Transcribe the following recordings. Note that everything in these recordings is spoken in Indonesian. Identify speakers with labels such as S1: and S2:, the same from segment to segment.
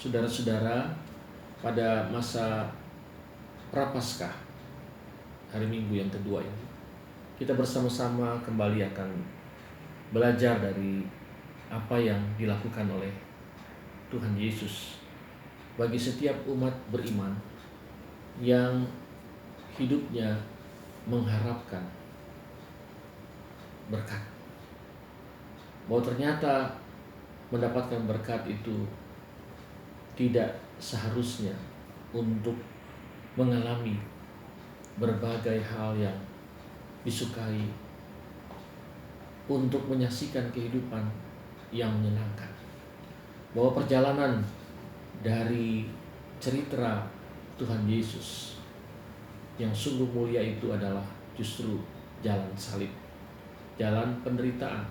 S1: Saudara-saudara, pada masa Prapaskah, hari Minggu yang kedua ini, kita bersama-sama kembali akan belajar dari apa yang dilakukan oleh Tuhan Yesus bagi setiap umat beriman yang hidupnya mengharapkan berkat. Bahwa ternyata mendapatkan berkat itu tidak seharusnya untuk mengalami berbagai hal yang disukai, untuk menyaksikan kehidupan yang menyenangkan. Bahwa perjalanan dari cerita Tuhan Yesus yang sungguh mulia itu adalah justru jalan salib, jalan penderitaan.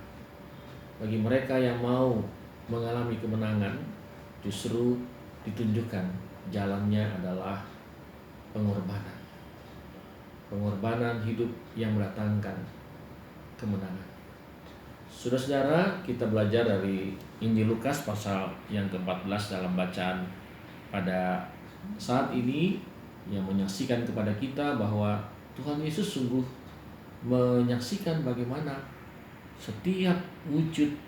S1: Bagi mereka yang mau mengalami kemenangan, justru ditunjukkan jalannya adalah pengorbanan. Pengorbanan hidup yang mendatangkan kemenangan. Saudara-saudara, kita belajar dari Injil Lukas pasal yang ke-14 dalam bacaan pada saat ini, yang menyaksikan kepada kita bahwa Tuhan Yesus sungguh menyaksikan bagaimana setiap wujud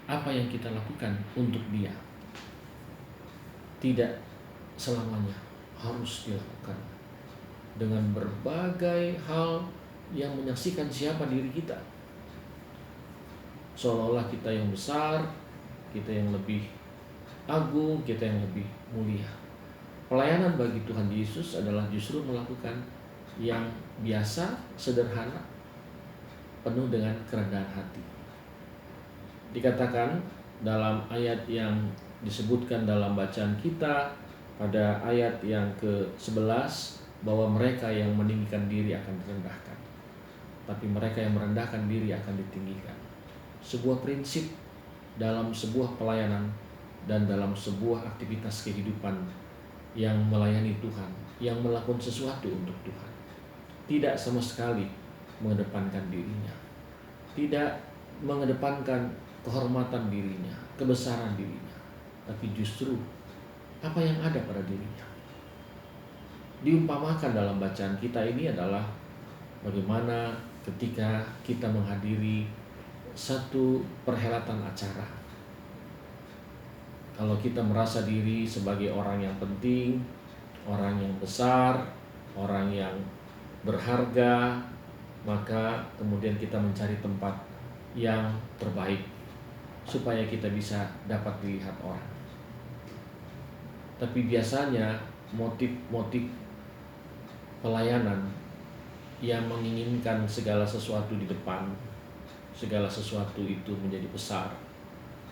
S1: apa yang kita lakukan untuk Dia tidak selamanya harus dilakukan dengan berbagai hal yang menyaksikan siapa diri kita, seolah-olah kita yang besar, kita yang lebih agung, kita yang lebih mulia. Pelayanan bagi Tuhan Yesus adalah justru melakukan yang biasa, sederhana, penuh dengan kerendahan hati. Dikatakan dalam ayat yang disebutkan dalam bacaan kita pada ayat yang ke-11 bahwa mereka yang meninggikan diri akan direndahkan, tapi mereka yang merendahkan diri akan ditinggikan. Sebuah prinsip dalam sebuah pelayanan dan dalam sebuah aktivitas kehidupan yang melayani Tuhan, yang melakukan sesuatu untuk Tuhan, tidak sama sekali mengedepankan dirinya, tidak mengedepankan kehormatan dirinya, kebesaran dirinya, tapi justru apa yang ada pada dirinya. Diumpamakan dalam bacaan kita ini adalah bagaimana ketika kita menghadiri satu perhelatan acara. Kalau kita merasa diri sebagai orang yang penting, orang yang besar, orang yang berharga, maka kemudian kita mencari tempat yang terbaik supaya kita bisa dapat dilihat orang. Tapi biasanya motif-motif pelayanan yang menginginkan segala sesuatu di depan, segala sesuatu itu menjadi besar,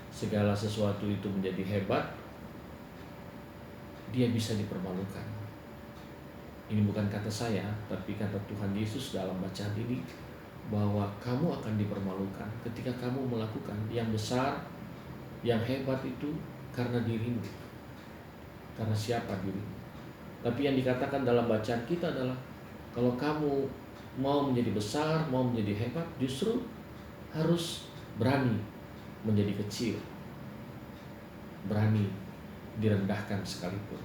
S1: segala sesuatu itu menjadi hebat, dia bisa dipermalukan. Ini bukan kata saya, tapi kata Tuhan Yesus dalam bacaan ini, bahwa kamu akan dipermalukan ketika kamu melakukan yang besar, yang hebat itu karena dirimu, karena siapa dirimu. Tapi yang dikatakan dalam bacaan kita adalah kalau kamu mau menjadi besar, mau menjadi hebat, justru harus berani menjadi kecil, berani direndahkan sekalipun.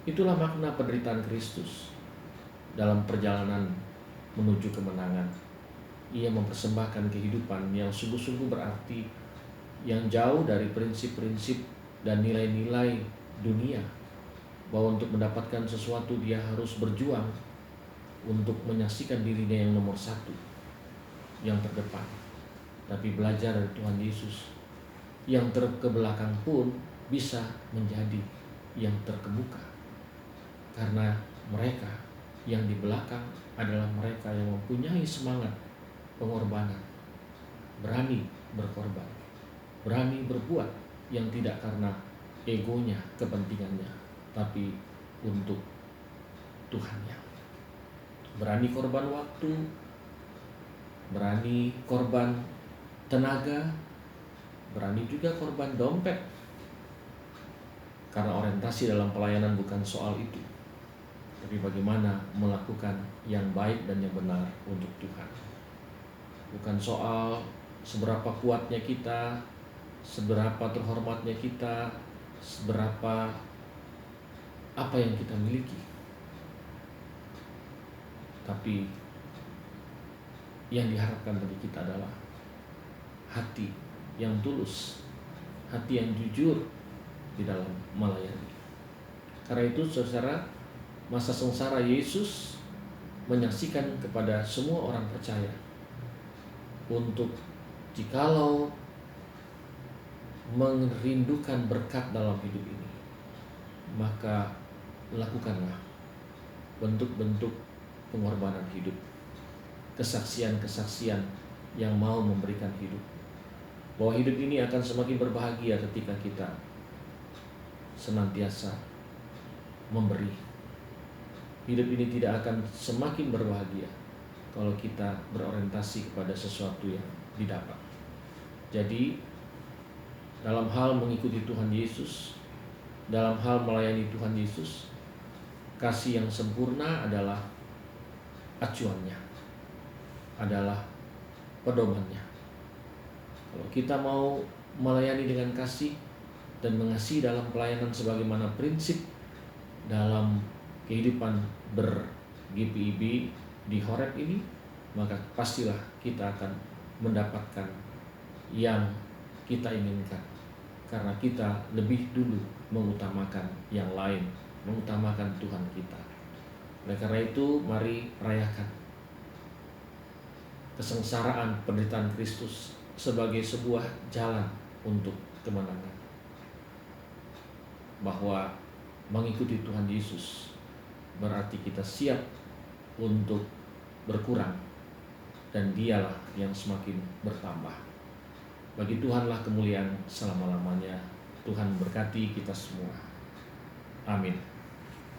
S1: Itulah makna penderitaan Kristus dalam perjalanan menuju kemenangan. Ia mempersembahkan kehidupan yang sungguh-sungguh berarti, yang jauh dari prinsip-prinsip dan nilai-nilai dunia, bahwa untuk mendapatkan sesuatu dia harus berjuang untuk menyaksikan dirinya yang nomor satu, yang terdepan. Tapi belajar dari Tuhan Yesus, yang terkebelakang pun bisa menjadi yang terkemuka, karena mereka yang di belakang adalah mereka yang mempunyai semangat pengorbanan, berani berkorban, berani berbuat yang tidak karena egonya, kepentingannya, tapi untuk Tuhannya. Berani korban waktu, berani korban tenaga, berani juga korban dompet. Karena orientasi dalam pelayanan bukan soal itu, tapi bagaimana melakukan yang baik dan yang benar untuk Tuhan. Bukan soal seberapa kuatnya kita, seberapa terhormatnya kita, seberapa apa yang kita miliki. Tapi yang diharapkan dari kita adalah hati yang tulus, hati yang jujur di dalam melayani. Karena itu saudara, masa sengsara Yesus menyaksikan kepada semua orang percaya untuk jikalau merindukan berkat dalam hidup ini, maka lakukanlah bentuk-bentuk pengorbanan hidup, kesaksian-kesaksian yang mau memberikan hidup. Bahwa hidup ini akan semakin berbahagia ketika kita senantiasa memberi. Hidup ini tidak akan semakin berbahagia kalau kita berorientasi kepada sesuatu yang didapat. Jadi dalam hal mengikuti Tuhan Yesus, dalam hal melayani Tuhan Yesus, kasih yang sempurna adalah acuannya, adalah pedomannya. Kalau kita mau melayani dengan kasih dan mengasihi dalam pelayanan sebagaimana prinsip dalam kehidupan ber-GPIB di Horeb ini, maka pastilah kita akan mendapatkan yang kita inginkan, karena kita lebih dulu mengutamakan yang lain, mengutamakan Tuhan kita. Oleh karena itu, mari rayakan kesengsaraan penderitaan Kristus sebagai sebuah jalan untuk kemenangan. Bahwa mengikuti Tuhan Yesus berarti kita siap untuk berkurang, dan Dialah yang semakin bertambah. Bagi Tuhanlah kemuliaan selama-lamanya. Tuhan berkati kita semua. Amin.